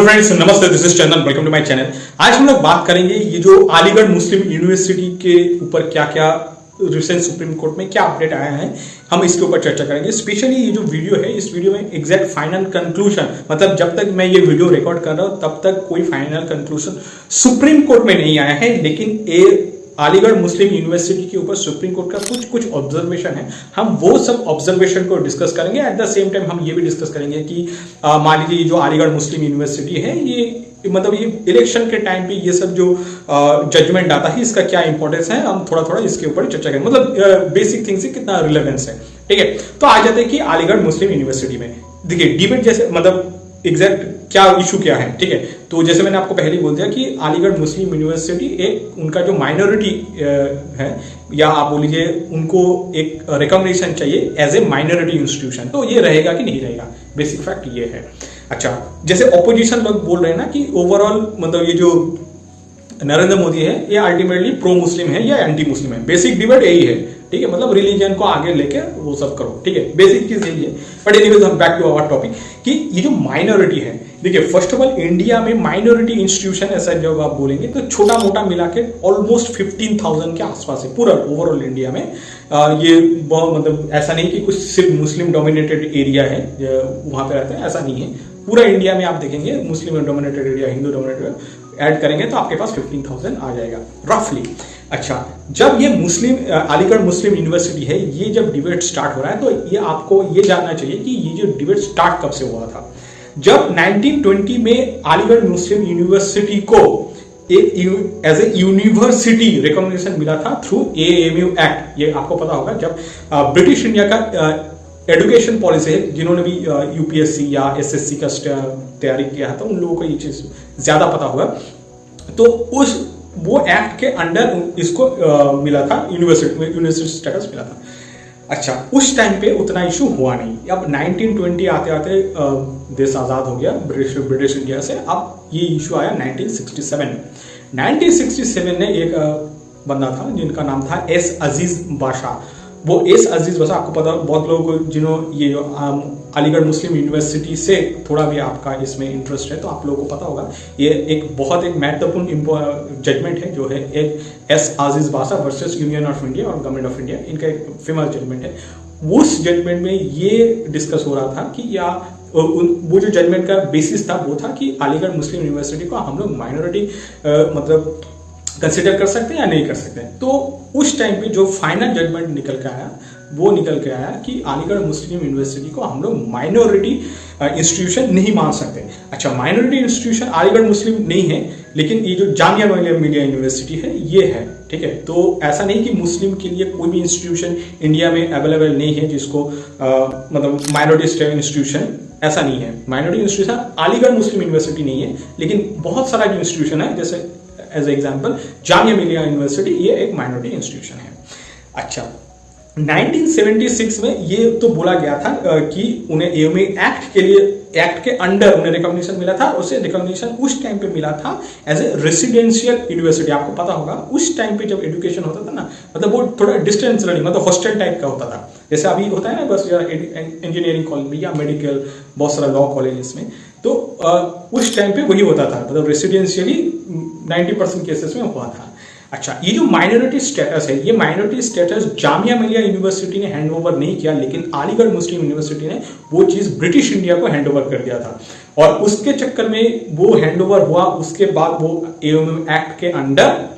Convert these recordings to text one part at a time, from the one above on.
Hello friends, नमस्ते। This is Chandan, welcome to my channel. आज हम लोग बात करेंगे ये जो अलीगढ़ मुस्लिम यूनिवर्सिटी के ऊपर क्या क्या रिसेंट सुप्रीम कोर्ट में क्या अपडेट आया है, हम इसके ऊपर चर्चा करेंगे। स्पेशली ये जो वीडियो है, इस वीडियो में एग्जैक्ट फाइनल कंक्लूजन, मतलब जब तक मैं ये वीडियो रिकॉर्ड कर रहा हूं तब तक कोई फाइनल कंक्लूजन सुप्रीम कोर्ट में नहीं आया है, लेकिन अलीगढ़ मुस्लिम यूनिवर्सिटी के ऊपर सुप्रीम कोर्ट का कुछ ऑब्जर्वेशन है। हम वो सब ऑब्जर्वेशन को डिस्कस करेंगे। एट द सेम टाइम हम ये भी डिस्कस करेंगे कि मान लीजिए जो अलीगढ़ मुस्लिम यूनिवर्सिटी है, ये मतलब ये इलेक्शन के टाइम पे ये सब जो जजमेंट आता है, इसका क्या इंपॉर्टेंस है, हम थोड़ा थोड़ा इसके ऊपर चर्चा करेंगे। मतलब बेसिक थिंग से कितना रिलेवेंस है, ठीक है। तो आ जाते हैं कि अलीगढ़ मुस्लिम यूनिवर्सिटी में देखिए डिबेट जैसे मतलब एग्जैक्ट क्या इशू क्या है, ठीक है। तो जैसे मैंने आपको पहले ही बोल दिया कि अलीगढ़ मुस्लिम यूनिवर्सिटी एक उनका जो माइनॉरिटी है, या आप बोल लीजिए उनको एक रिकॉग्निशन चाहिए एज ए माइनॉरिटी इंस्टीट्यूशन। तो ये रहेगा कि नहीं रहेगा, बेसिक फैक्ट ये है। अच्छा, जैसे ऑपोजिशन लोग बोल रहे हैं ना कि ओवरऑल मतलब ये जो नरेंद्र मोदी है ये अल्टीमेटली प्रो मुस्लिम है या एंटी मुस्लिम है। बेसिक डिबेट यही है, ठीक है। मतलब रिलीजन को आगे लेके वो सब करो, ठीक है। बेसिक चीज यही है। बट एनीवेज हम बैक टू आवर टॉपिक कि ये जो माइनॉरिटी है, देखिए फर्स्ट ऑफ ऑल इंडिया में माइनॉरिटी इंस्टीट्यूशन ऐसा जब आप बोलेंगे तो छोटा मोटा मिला के ऑलमोस्ट 15,000 के आसपास है पूरा ओवरऑल इंडिया में। ये बहुत मतलब ऐसा नहीं कि कुछ सिर्फ मुस्लिम डोमिनेटेड एरिया है वहां पे रहते हैं, ऐसा नहीं है। पूरा इंडिया में आप देखेंगे Muslim dominated area, Hindu dominated add करेंगे तो आपके पास 15,000 आ जाएगा रफली। अच्छा, जब ये मुस्लिम अलीगढ़ मुस्लिम यूनिवर्सिटी है, ये जब डिबेट स्टार्ट हो रहा है तो ये आपको ये जानना चाहिए कि ये जो डिबेट स्टार्ट कब से हुआ था। जब 1920 में अलीगढ़ मुस्लिम यूनिवर्सिटी को एज ए यूनिवर्सिटी रिकॉग्निशन मिला था थ्रू AAMU एक्ट। ये आपको पता होगा, जब ब्रिटिश इंडिया का एजुकेशन पॉलिसी है, जिन्होंने भी UPSC या SSC का तैयारी किया था उन लोगों को ये चीज ज्यादा पता होगा। तो वो एक्ट के अंडर इसको मिला था, यूनिवर्सिटी स्टेटस मिला था। अच्छा, उस टाइम पे उतना इशू हुआ नहीं। अब 1920 आते आते देश आजाद हो गया ब्रिटिश इंडिया से। अब ये इशू आया 1967 में एक बंदा था जिनका नाम था एस अजीज बाशा। वो एस अजीज बाशा, आपको पता, बहुत लोगों को जिन्होंने ये अलीगढ़ मुस्लिम यूनिवर्सिटी से थोड़ा भी आपका इसमें इंटरेस्ट है तो आप लोगों को पता होगा, ये एक बहुत एक महत्वपूर्ण जजमेंट है जो है एक S Aziz Basha versus union of India और गवर्नमेंट ऑफ इंडिया। इनका एक फेमस जजमेंट है। उस जजमेंट में ये डिस्कस हो रहा था कि या वो जो जजमेंट का बेसिस था वो था कि अलीगढ़ मुस्लिम यूनिवर्सिटी को हम लोग माइनॉरिटी मतलब कंसिडर कर सकते हैं या नहीं कर सकते हैं। तो उस टाइम पे जो फाइनल जजमेंट निकल के आया कि अलीगढ़ मुस्लिम यूनिवर्सिटी को हम लोग माइनॉरिटी इंस्टीट्यूशन नहीं मान सकते। अच्छा, माइनॉरिटी इंस्टीट्यूशन अलीगढ़ मुस्लिम नहीं है, लेकिन ये जो जामिया मिलिया यूनिवर्सिटी है ये है, ठीक है। तो ऐसा नहीं कि मुस्लिम के लिए कोई भी इंस्टीट्यूशन इंडिया में अवेलेबल नहीं है जिसको मतलब माइनॉरिटी इंस्टीट्यूशन, ऐसा नहीं है। माइनॉरिटी इंस्टीट्यूशन अलीगढ़ मुस्लिम यूनिवर्सिटी नहीं है, लेकिन बहुत सारा जो इंस्टीट्यूशन है, जैसे as example Jamia Millia university, ये एक माइनॉरिटी इंस्टीट्यूशन है। अच्छा, 1976 में ये तो बोला गया था कि उन्हें AAMU एक्ट के अंडर उन्हें रिकॉग्निशन मिला था। उसे रिकॉग्निशन उस टाइम पे मिला था एज ए रेसिडेंशियल यूनिवर्सिटी। आपको पता होगा उस टाइम पे जब एजुकेशन होता था ना, मतलब वो थोड़ा डिस्टेंस लर्निंग मतलब हॉस्टल टाइप का होता था, जैसे अभी होता है ना बस इंजीनियरिंग कॉलेज में या मेडिकल, बहुत सारा लॉ कॉलेजेस में। तो उस टाइम पे वही होता था, मतलब रेसिडेंशियली 90% केसेस में हुआ था। अच्छा, ये जो माइनॉरिटी स्टेटस है, ये minority status Jamia Millia university ने हैंड ओवर नहीं किया, लेकिन अलीगढ़ मुस्लिम यूनिवर्सिटी ने वो चीज ब्रिटिश इंडिया को हैंड ओवर कर दिया था। और उसके चक्कर में वो हैंड ओवर हुआ, उसके बाद वो AAMU एक्ट के अंडर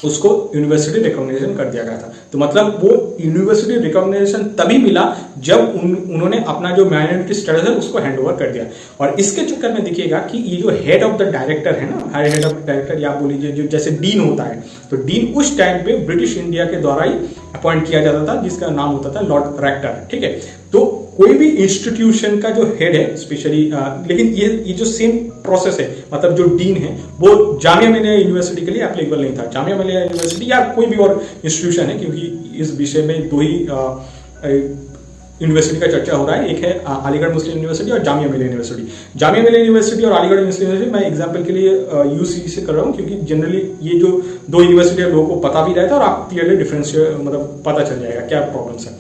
उसको यूनिवर्सिटी रिकॉग्निशन कर दिया गया था। तो मतलब वो यूनिवर्सिटी रिकॉग्निशन तभी मिला जब उन्होंने अपना जो माइनॉरिटी स्टेटस है उसको हैंड ओवर कर दिया। और इसके चक्कर में देखिएगा कि ये जो हेड ऑफ द डायरेक्टर है ना, हेड ऑफ द डायरेक्टर या बोल लीजिए जो जैसे डीन होता है, तो डीन उस टाइम पे ब्रिटिश इंडिया के द्वारा ही अपॉइंट किया जाता था, जिसका नाम होता था लॉर्ड रेक्टर, ठीक है। तो कोई भी इंस्टीट्यूशन का जो हेड है स्पेशली, लेकिन ये जो सेम प्रोसेस है, मतलब जो डीन है वो जामिया मिलिया यूनिवर्सिटी के लिए एप्लीकेबल नहीं था। जामिया मिलिया यूनिवर्सिटी या कोई भी और इंस्टीट्यूशन है, क्योंकि इस विषय में दो ही यूनिवर्सिटी का चर्चा हो रहा है, एक है अलीगढ़ मुस्लिम यूनिवर्सिटी और जामिया मिलिया यूनिवर्सिटी। जामिया मिलिया यूनिवर्सिटी और अलीगढ़ मुस्लिम यूनिवर्सिटी मैं एग्जांपल के लिए UC से कर रहा हूँ, क्योंकि जनरली ये जो दो यूनिवर्सिटी है लोगों को पता भी रहता है और आप क्लियरली डिफरेंस मतलब पता चल जाएगा क्या प्रॉब्लम्स है।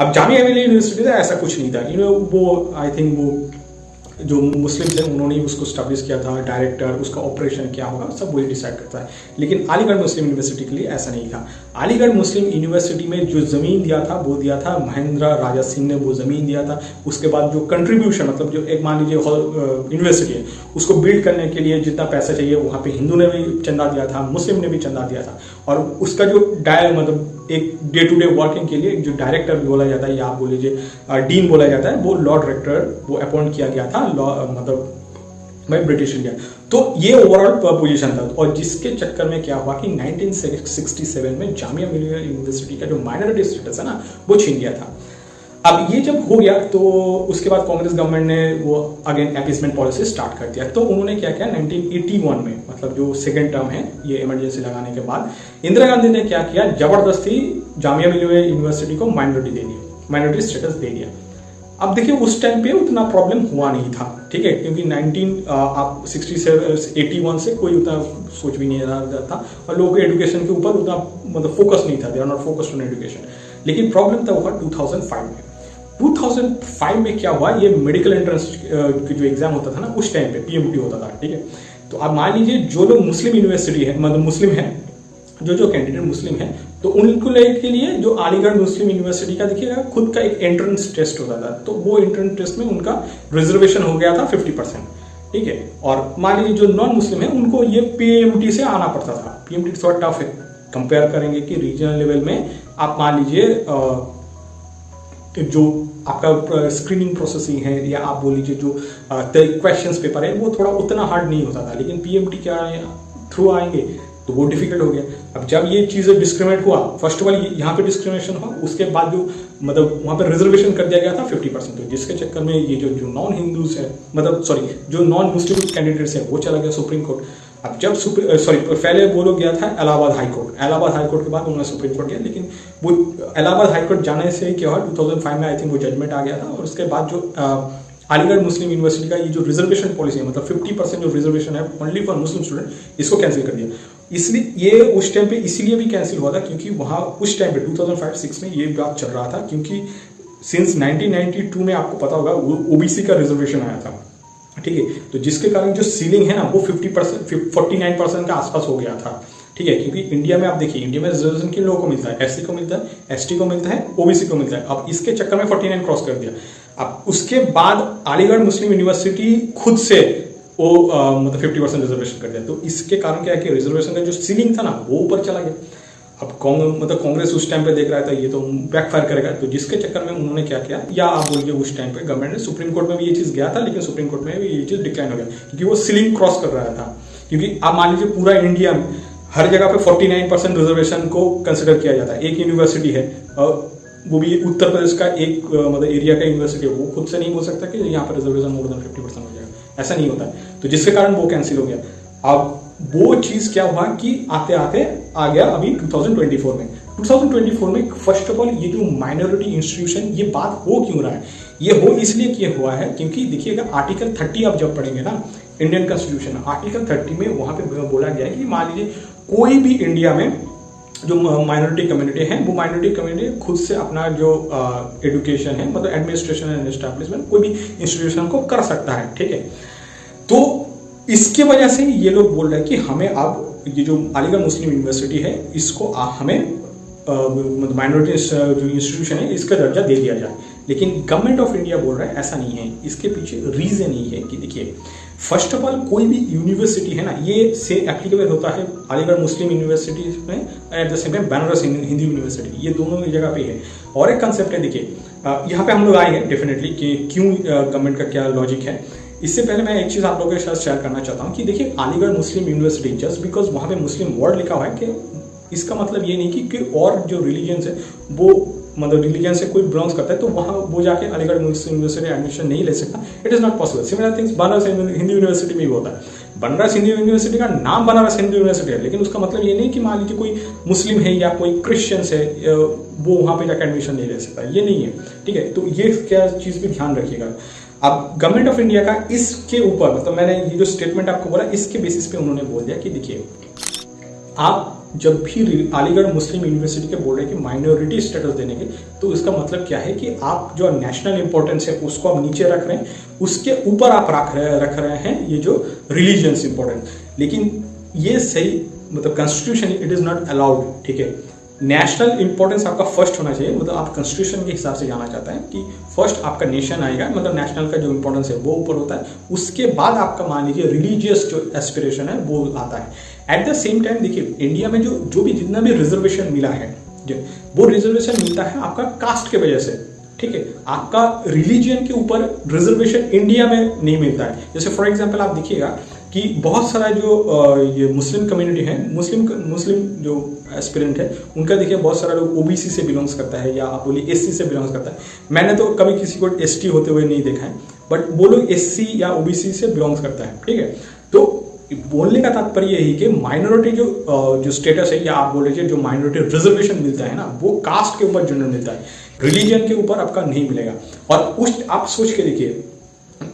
अब जामिया मिलिया यूनिवर्सिटी था ऐसा कुछ नहीं था, वो आई थिंक वो जो मुस्लिम थे उन्होंने ही उसको स्टैब्लिश किया था, डायरेक्टर, उसका ऑपरेशन क्या होगा सब वही डिसाइड करता है। लेकिन अलीगढ़ मुस्लिम यूनिवर्सिटी के लिए ऐसा नहीं था। अलीगढ़ मुस्लिम यूनिवर्सिटी में जो ज़मीन दिया था वो दिया था महेंद्र राजा सिंह ने, वो ज़मीन दिया था। उसके बाद जो कंट्रीब्यूशन, मतलब जो एक मान लीजिए यूनिवर्सिटी है उसको बिल्ड करने के लिए जितना पैसा चाहिए वहाँ पे हिंदू ने भी चंदा दिया था, मुस्लिम ने भी चंदा दिया था। और उसका जो मतलब एक डे टू डे वर्किंग के लिए जो डायरेक्टर बोला जाता है या आप बोल लीजिए डीन बोला जाता है, वो लॉर्ड रेक्टर वो अपॉइंट किया गया था मतलब भाई ब्रिटिश इंडिया। तो ये ओवरऑल पोजीशन था। और जिसके चक्कर में क्या हुआ कि 1967 में जामिया मिलिया यूनिवर्सिटी का जो माइनॉरिटी स्टेटस है ना वो छीन गया था। अब ये जब हो गया तो उसके बाद कांग्रेस गवर्नमेंट ने वो अगेन अपीसमेंट पॉलिसी स्टार्ट कर दिया। तो उन्होंने क्या किया 1981 में, मतलब जो सेकेंड टर्म है ये इमरजेंसी लगाने के बाद, इंदिरा गांधी ने क्या किया, जबरदस्ती जामिया मिलिया यूनिवर्सिटी को माइनॉरिटी दे दिया, माइनॉरिटी स्टेटस दे दिया। अब देखिए उस टाइम पे उतना प्रॉब्लम हुआ नहीं था, ठीक है, क्योंकि 81 से कोई उतना सोच भी नहीं रहा था और लोगों के एजुकेशन के ऊपर उतना मतलब फोकस नहीं था, they are not focused on education. लेकिन प्रॉब्लम तब हुआ 2005 में। 2005 में क्या हुआ, ये मेडिकल एंट्रेंस जो एग्जाम होता था ना उस टाइम पे PMT होता था, ठीक है। तो अब मान लीजिए जो लोग मुस्लिम यूनिवर्सिटी है, मतलब मुस्लिम है, जो कैंडिडेट मुस्लिम है, तो उनको के लिए जो अलीगढ़ मुस्लिम यूनिवर्सिटी का देखिएगा खुद का एक एंट्रेंस टेस्ट होता था। तो वो एंट्रेंस टेस्ट में उनका रिजर्वेशन हो गया था 50%, ठीक है। और मान लीजिए जो नॉन मुस्लिम है उनको ये PMT से आना पड़ता था। PMT थोड़ा टफ है, कंपेयर करेंगे कि रीजनल लेवल में आप मान लीजिए जो आपका स्क्रीनिंग प्रोसेसिंग है या आप बोल लीजिए जो क्वेश्चंस पेपर है वो थोड़ा उतना हार्ड नहीं होता था। लेकिन PMT क्या थ्रू आएंगे तो वो डिफिकल्ट हो गया। अब जब ये चीज़ें डिस्क्रिमिनेट हुआ, फर्स्ट ऑफ ऑल यहाँ पे डिस्क्रिमिनेशन हुआ, उसके बाद जो मतलब वहाँ पे रिजर्वेशन कर दिया गया था 50%, तो जिसके चक्कर में ये जो नॉन हिंदूज है, मतलब सॉरी जो नॉन मुस्लिम कैंडिडेट्स है वो चला गया सुप्रीम कोर्ट। अब जब पहले वो लोग गया था Allahabad high court, Allahabad high court के बाद उन्होंने सुप्रीम कोर्ट गया। लेकिन वो इलाहाबाद हाई कोर्ट जाने से क्या हुआ 2005 में आई थिंक वो जजमेंट आ गया था। और उसके बाद जो अलीगढ़ मुस्लिम यूनिवर्सिटी का ये जो रिजर्वेशन पॉलिसी है, मतलब 50% जो रिजर्वेशन है ओनली फॉर मुस्लिम स्टूडेंट, इसको कैंसिल कर दिया। इसलिए ये उस टाइम पे इसीलिए भी कैंसिल हुआ था क्योंकि वहाँ उस टाइम पे 2005-06 में ये बात चल रहा था, क्योंकि सिंस 1992 में आपको पता होगा OBC का रिजर्वेशन आया था, ठीक है। तो जिसके कारण जो सीलिंग है ना वो 49% के आसपास हो गया था, ठीक है। क्योंकि इंडिया में आप देखिए, इंडिया में रिजर्वेशन किन लोगों को मिलता है, SC को मिलता है, ST को मिलता है, OBC को मिलता है। अब इसके चक्कर में 49 क्रॉस कर दिया। अब उसके बाद अलीगढ़ मुस्लिम यूनिवर्सिटी खुद से वो मतलब 50% रिजर्वेशन कर दिया। तो इसके कारण क्या है कि रिजर्वेशन का जो सीलिंग था ना वो ऊपर चला गया। अब कांग्रेस उस टाइम पे देख रहा था ये तो बैकफायर करेगा, तो जिसके चक्कर में उन्होंने क्या किया, या आप बोलिए उस टाइम पे गवर्नमेंट ने सुप्रीम कोर्ट में भी ये चीज़ गया था, लेकिन सुप्रीम कोर्ट में भी ये चीज़ डिक्लाइन हो गया क्योंकि वो सीलिंग क्रॉस कर रहा था। क्योंकि आप मान लीजिए पूरा इंडिया में हर जगह पे 49% रिजर्वेशन को कंसिडर किया जाता है। एक यूनिवर्सिटी है, वो भी उत्तर प्रदेश का एक मतलब एरिया का यूनिवर्सिटी है, वो खुद से नहीं बोल सकता कि यहाँ पर रिजर्वेशन मोर देन 50% हो जाएगा, ऐसा नहीं होता है। तो जिसके कारण वो कैंसिल हो गया। अब वो चीज़ क्या हुआ कि आते आते आ गया अभी 2024 में। 2024 में फर्स्ट ऑफ ऑल ये जो माइनॉरिटी इंस्टीट्यूशन, ये बात हो क्यों रहा है, ये हो इसलिए किया हुआ है क्योंकि देखिएगा आर्टिकल 30 आप जब पढ़ेंगे ना इंडियन कॉन्स्टिट्यूशन, आर्टिकल 30 में वहाँ पे बोला गया है कि मान लीजिए कोई भी इंडिया में जो माइनॉरिटी कम्युनिटी है वो माइनॉरिटी कम्युनिटी खुद से अपना जो एजुकेशन है, मतलब एडमिनिस्ट्रेशन एंड एस्टैब्लिशमेंट कोई भी इंस्टीट्यूशन को कर सकता है, ठीक है। तो इसके वजह से ये लोग बोल रहे हैं कि हमें अब ये जो अलीगढ़ मुस्लिम यूनिवर्सिटी है इसको हमें माइनॉरिटी जो इंस्टीट्यूशन है इसका दर्जा दे दिया जाए। लेकिन गवर्नमेंट ऑफ इंडिया बोल रहा है ऐसा नहीं है। इसके पीछे रीजन ये है कि देखिए फर्स्ट ऑफ ऑल कोई भी यूनिवर्सिटी है ना ये से एप्लीकेबल होता है अलीगढ़ मुस्लिम यूनिवर्सिटी में, at the same time Banaras Hindu university, ये दोनों जगह पे है। और एक कंसेप्ट है, देखिए यहाँ पे हम लोग आएंगे डेफिनेटली कि क्यों गवर्नमेंट का क्या लॉजिक है। इससे पहले मैं एक चीज़ आप लोगों के साथ शेयर करना चाहता हूँ कि देखिए अलीगढ़ मुस्लिम यूनिवर्सिटी जस्ट बिकॉज वहाँ पे मुस्लिम वर्ड लिखा हुआ है कि इसका मतलब ये नहीं कि और जो रिलीजन्स है वो मतलब रिलीजन से कोई बिलोंग्स करता है तो वहाँ वो जाके अलीगढ़ मुस्लिम यूनिवर्सिटी एडमिशन नहीं ले सकता। It is not possible. Similar things Banaras Hindu university में भी होता है। बनारस हिंदू यूनिवर्सिटी का नाम बनारस हिंदू यूनिवर्सिटी है, लेकिन उसका मतलब ये नहीं कि मान लीजिए कोई मुस्लिम है या कोई क्रिश्चियंस है वो वहाँ पे जाकर एडमिशन नहीं ले सकता, ये नहीं है, ठीक है। तो ये क्या चीज़ भी ध्यान रखिएगा। अब गवर्नमेंट ऑफ इंडिया का इसके ऊपर मतलब मैंने ये जो स्टेटमेंट आपको बोला इसके बेसिस पे उन्होंने बोल दिया कि देखिए आप जब भी अलीगढ़ मुस्लिम यूनिवर्सिटी के बोल रहे हैं कि माइनॉरिटी स्टेटस देने के, तो इसका मतलब क्या है कि आप जो नेशनल इंपॉर्टेंस है उसको आप नीचे रख रहे हैं, उसके ऊपर आप रख रहे हैं ये जो रिलीजियंस इंपॉर्टेंस। लेकिन ये सही मतलब constitution it is not allowed, ठीक है। नेशनल इंपॉर्टेंस आपका फर्स्ट होना चाहिए, मतलब आप कॉन्स्टिट्यूशन के हिसाब से जाना चाहते हैं कि फर्स्ट आपका नेशन आएगा, मतलब नेशनल का जो इंपॉर्टेंस है वो ऊपर होता है, उसके बाद आपका मान लीजिए रिलीजियस जो एस्पिरेशन है वो आता है। एट द सेम टाइम देखिए इंडिया में जो भी जितना भी रिजर्वेशन मिला है वो रिजर्वेशन मिलता है आपका कास्ट के वजह से, ठीक है। आपका रिलीजियन के ऊपर रिजर्वेशन इंडिया में नहीं मिलता है। जैसे फॉर एग्जांपल आप देखिएगा कि बहुत सारा जो ये मुस्लिम कम्युनिटी है, मुस्लिम जो एस्पिरेंट है उनका देखिए बहुत सारा लोग ओबीसी से बिलोंग्स करता है, या आप बोलिए एससी से बिलोंग्स करता है। मैंने तो कभी किसी को एसटी होते हुए नहीं देखा है, बट वो लोग एससी या ओबीसी से बिलोंग्स करता है, ठीक है। तो बोलने का तात्पर्य यही कि माइनॉरिटी जो स्टेटस है, या आप बोल लीजिए जो माइनॉरिटी रिजर्वेशन मिलता है ना, वो कास्ट के ऊपर जनरल मिलता है, रिलीजन के ऊपर आपका नहीं मिलेगा। और उस आप सोच के देखिए,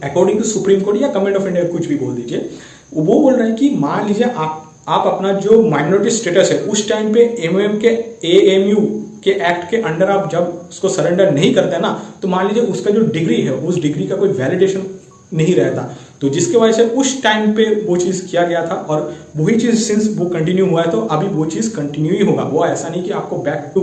अकॉर्डिंग टू सुप्रीम कोर्ट या गवर्नमेंट ऑफ इंडिया कुछ भी बोल दीजिए, वो बोल रहे हैं कि मान लीजिए आप अपना जो माइनॉरिटी स्टेटस है उस टाइम पे एमओएम के एएमयू के एक्ट के अंडर आप जब उसको सरेंडर नहीं करते ना, तो मान लीजिए उसका जो डिग्री है उस डिग्री का कोई वैलिडेशन नहीं रहता। तो जिसके वजह से उस टाइम पे वो चीज किया गया था, और वही चीज सिंस वो कंटिन्यू हुआ है तो अभी वो चीज कंटिन्यू ही होगा। वो ऐसा नहीं कि आपको बैक टू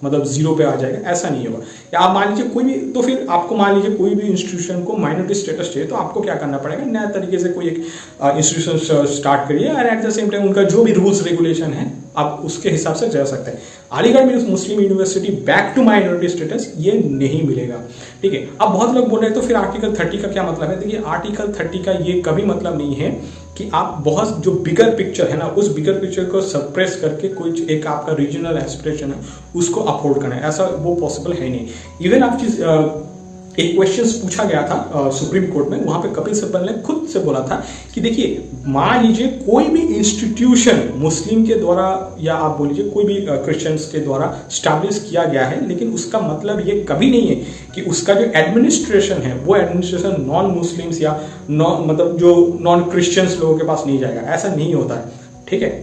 मतलब जीरो पे आ जाएगा, ऐसा नहीं होगा। या आप मान लीजिए कोई भी, तो फिर आपको मान लीजिए कोई भी इंस्टीट्यूशन को माइनॉरिटी स्टेटस चाहिए तो आपको क्या करना पड़ेगा, नया तरीके से कोई एक इंस्टीट्यूशन स्टार्ट करिए, और एट द सेम टाइम उनका जो भी रूल्स रेगुलेशन है आप उसके हिसाब से जा सकते हैं। अलीगढ़ में Muslim University back to minority status ये नहीं मिलेगा, ठीक है। अब बहुत लोग बोल रहे हैं तो फिर आर्टिकल 30 का क्या मतलब है। देखिए आर्टिकल 30 का ये कभी मतलब नहीं है कि आप बहुत जो बिगर पिक्चर है ना, उस बिगर पिक्चर को सप्रेस करके कोई एक आपका रीजनल एस्पिरेशन है उसको अफोर्ड करना है, ऐसा वो पॉसिबल है नहीं। इवन आप चीज एक क्वेश्चन पूछा गया था सुप्रीम कोर्ट में, वहां पे कपिल सिब्बल ने खुद से बोला था कि देखिए मान लीजिए कोई भी इंस्टीट्यूशन मुस्लिम के द्वारा, या आप बोल लीजिए कोई भी क्रिश्चियंस के द्वारा स्टैब्लिश किया गया है, लेकिन उसका मतलब ये कभी नहीं है कि उसका जो एडमिनिस्ट्रेशन है वो एडमिनिस्ट्रेशन नॉन मुस्लिम्स या मतलब जो नॉन क्रिश्चियंस लोगों के पास नहीं जाएगा, ऐसा नहीं होता है, ठीक है।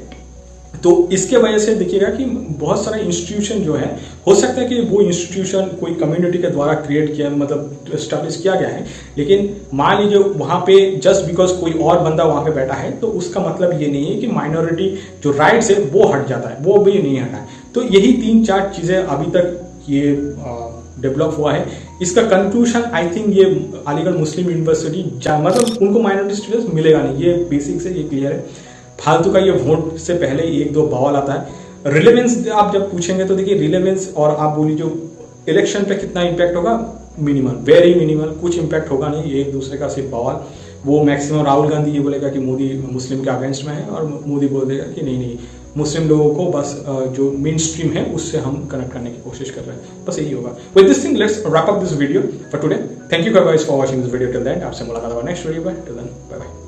तो इसके वजह से देखिएगा कि बहुत सारे इंस्टीट्यूशन जो है, हो सकता है कि वो इंस्टीट्यूशन कोई कम्युनिटी के द्वारा क्रिएट किया, मतलब स्टैब्लिश किया गया है, लेकिन मान लीजिए वहां पे जस्ट बिकॉज कोई और बंदा वहां पे बैठा है तो उसका मतलब ये नहीं है कि माइनॉरिटी जो राइट्स है वो हट जाता है, वो भी नहीं हटा है। तो यही 3-4 चीजें अभी तक ये डेवलप हुआ है। इसका कंक्लूजन आई थिंक ये अलीगढ़ मुस्लिम यूनिवर्सिटी मतलब उनको माइनॉरिटी स्टेटस मिलेगा नहीं, ये बेसिक से ये क्लियर है। फालतू का ये वोट से पहले 1-2 बवाल आता है। रिलेवेंस आप जब पूछेंगे तो देखिए रिलेवेंस और आप बोलिए जो इलेक्शन पे कितना इम्पैक्ट होगा, मिनिमल, वेरी मिनिमल, कुछ इम्पैक्ट होगा नहीं, एक दूसरे का सिर्फ बवाल। वो मैक्सिमम राहुल गांधी ये बोलेगा कि मोदी मुस्लिम के अगेंस्ट में है, और मोदी बोल देगा कि नहीं मुस्लिम लोगों को बस जो मेन स्ट्रीम है उससे हम कनेक्ट करने की कोशिश कर रहे हैं, बस यही होगा। With this thing let's wrap up this video for today. Thank you guys for watching this video till then. आपसे मुलाकात होगा नेक्स्ट वीडियो पे, टिल देन बाय बाय।